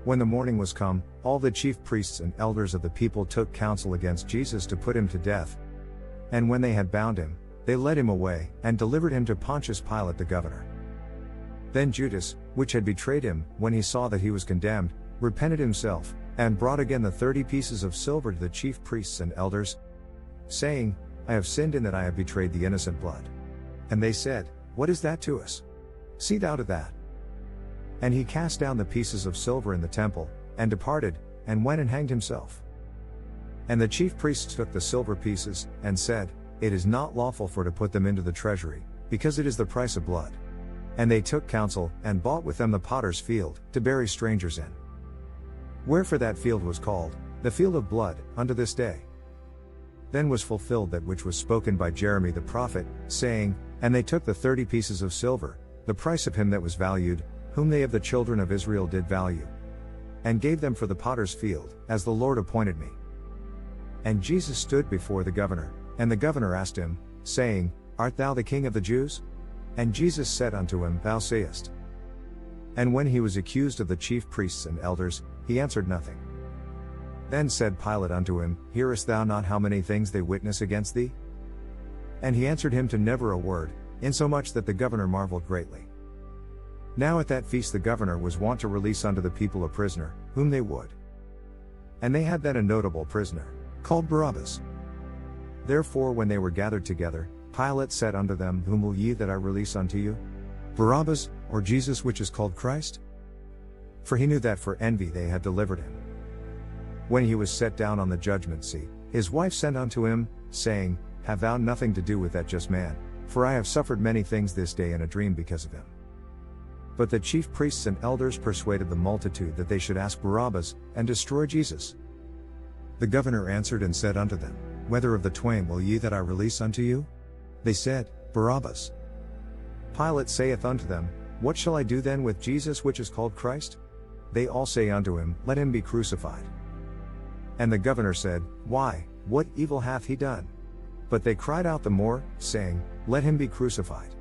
When the morning was come, all the chief priests and elders of the people took counsel against Jesus to put him to death. And when they had bound him, they led him away, and delivered him to Pontius Pilate the governor. Then Judas, which had betrayed him, when he saw that he was condemned, repented himself, and brought again the 30 pieces of silver to the chief priests and elders, saying, I have sinned in that I have betrayed the innocent blood. And they said, What is that to us? See thou to that. And he cast down the pieces of silver in the temple, and departed, and went and hanged himself. And the chief priests took the silver pieces, and said, It is not lawful for to put them into the treasury, because it is the price of blood. And they took counsel, and bought with them the potter's field, to bury strangers in. Wherefore that field was called, the field of blood, unto this day. Then was fulfilled that which was spoken by Jeremy the prophet, saying, And they took the 30 pieces of silver, the price of him that was valued, whom they of the children of Israel did value, and gave them for the potter's field, as the Lord appointed me. And Jesus stood before the governor, and the governor asked him, saying, Art thou the King of the Jews? And Jesus said unto him, Thou sayest. And when he was accused of the chief priests and elders, he answered nothing. Then said Pilate unto him, Hearest thou not how many things they witness against thee? And he answered him to never a word, insomuch that the governor marveled greatly. Now at that feast the governor was wont to release unto the people a prisoner, whom they would. And they had then a notable prisoner, called Barabbas. Therefore when they were gathered together, Pilate said unto them, Whom will ye that I release unto you? Barabbas, or Jesus which is called Christ? For he knew that for envy they had delivered him. When he was set down on the judgment seat, his wife sent unto him, saying, Have thou nothing to do with that just man, for I have suffered many things this day in a dream because of him. But the chief priests and elders persuaded the multitude that they should ask Barabbas, and destroy Jesus. The governor answered and said unto them, Whether of the twain will ye that I release unto you? They said, Barabbas. Pilate saith unto them, What shall I do then with Jesus which is called Christ? They all say unto him, Let him be crucified. And the governor said, Why, what evil hath he done? But they cried out the more, saying, Let him be crucified.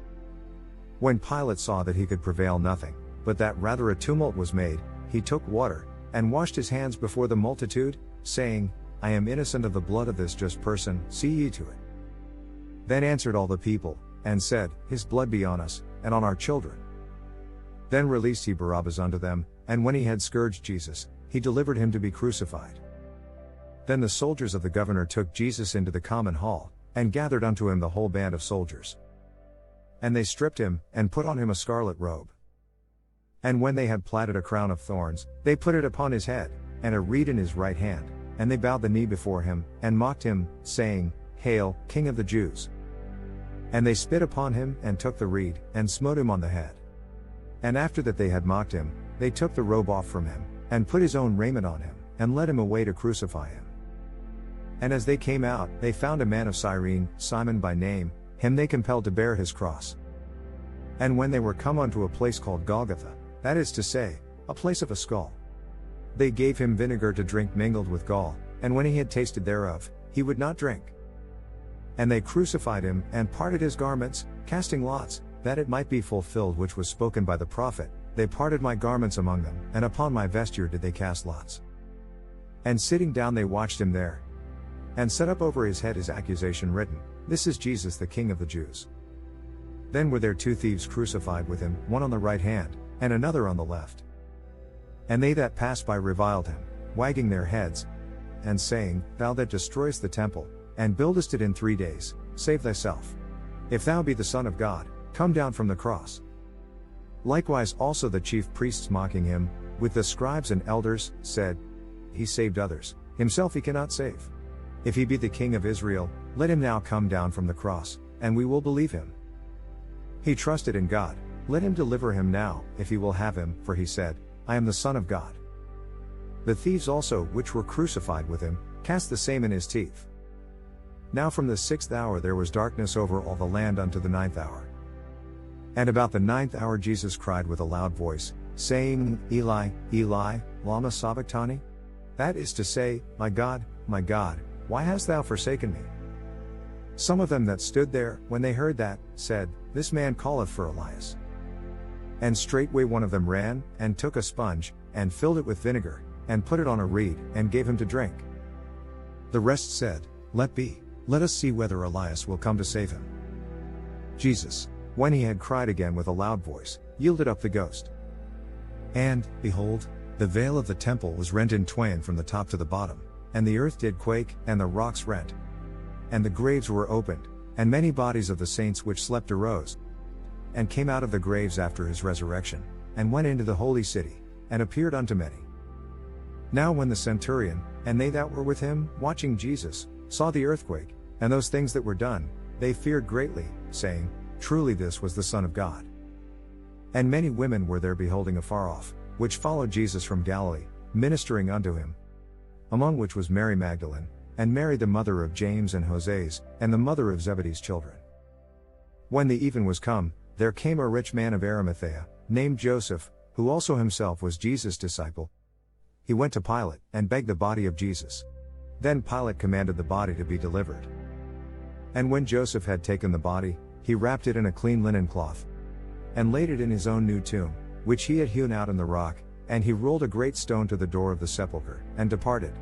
When Pilate saw that he could prevail nothing, but that rather a tumult was made, he took water, and washed his hands before the multitude, saying, I am innocent of the blood of this just person, see ye to it. Then answered all the people, and said, His blood be on us, and on our children. Then released he Barabbas unto them, and when he had scourged Jesus, he delivered him to be crucified. Then the soldiers of the governor took Jesus into the common hall, and gathered unto him the whole band of soldiers. And they stripped him, and put on him a scarlet robe. And when they had platted a crown of thorns, they put it upon his head, and a reed in his right hand, and they bowed the knee before him, and mocked him, saying, Hail, King of the Jews! And they spit upon him, and took the reed, and smote him on the head. And after that they had mocked him, they took the robe off from him, and put his own raiment on him, and led him away to crucify him. And as they came out, they found a man of Cyrene, Simon by name, him they compelled to bear his cross. And when they were come unto a place called Golgotha, that is to say, a place of a skull, they gave him vinegar to drink mingled with gall, and when he had tasted thereof, he would not drink. And they crucified him, and parted his garments, casting lots, that it might be fulfilled which was spoken by the prophet, They parted my garments among them, and upon my vesture did they cast lots. And sitting down they watched him there, and set up over his head his accusation written, This is Jesus the King of the Jews. Then were there 2 thieves crucified with him, one on the right hand, and another on the left. And they that passed by reviled him, wagging their heads, and saying, Thou that destroyest the temple, and buildest it in 3 days, save thyself. If thou be the Son of God, come down from the cross. Likewise also the chief priests mocking him, with the scribes and elders, said, He saved others, himself he cannot save. If he be the King of Israel, let him now come down from the cross, and we will believe him. He trusted in God, let him deliver him now, if he will have him, for he said, I am the Son of God. The thieves also, which were crucified with him, cast the same in his teeth. Now from the 6th hour there was darkness over all the land unto the 9th hour. And about the 9th hour Jesus cried with a loud voice, saying, Eli, Eli, lama sabachthani? That is to say, my God, why hast thou forsaken me? Some of them that stood there, when they heard that, said, This man calleth for Elias. And straightway one of them ran, and took a sponge, and filled it with vinegar, and put it on a reed, and gave him to drink. The rest said, Let be, let us see whether Elias will come to save him. Jesus, when he had cried again with a loud voice, yielded up the ghost. And, behold, the veil of the temple was rent in twain from the top to the bottom, and the earth did quake, and the rocks rent. And the graves were opened, and many bodies of the saints which slept arose, and came out of the graves after his resurrection, and went into the holy city, and appeared unto many. Now when the centurion, and they that were with him, watching Jesus, saw the earthquake, and those things that were done, they feared greatly, saying, Truly this was the Son of God. And many women were there beholding afar off, which followed Jesus from Galilee, ministering unto him. Among which was Mary Magdalene, and Mary the mother of James and Joses, and the mother of Zebedee's children. When the even was come, there came a rich man of Arimathea, named Joseph, who also himself was Jesus' disciple. He went to Pilate, and begged the body of Jesus. Then Pilate commanded the body to be delivered. And when Joseph had taken the body, he wrapped it in a clean linen cloth, and laid it in his own new tomb, which he had hewn out in the rock, and he rolled a great stone to the door of the sepulchre, and departed.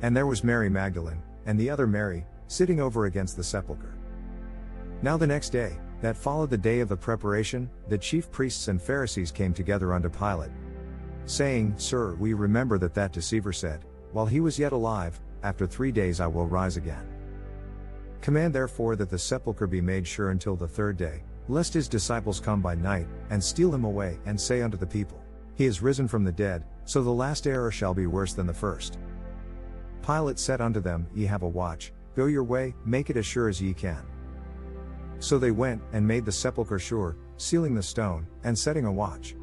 And there was Mary Magdalene, and the other Mary, sitting over against the sepulchre. Now the next day, that followed the day of the preparation, the chief priests and Pharisees came together unto Pilate, saying, Sir, we remember that deceiver said, while he was yet alive, After 3 days I will rise again. Command therefore that the sepulchre be made sure until the 3rd day, lest his disciples come by night, and steal him away, and say unto the people, He is risen from the dead, so the last error shall be worse than the first. Pilate said unto them, Ye have a watch, go your way, make it as sure as ye can. So they went, and made the sepulchre sure, sealing the stone, and setting a watch.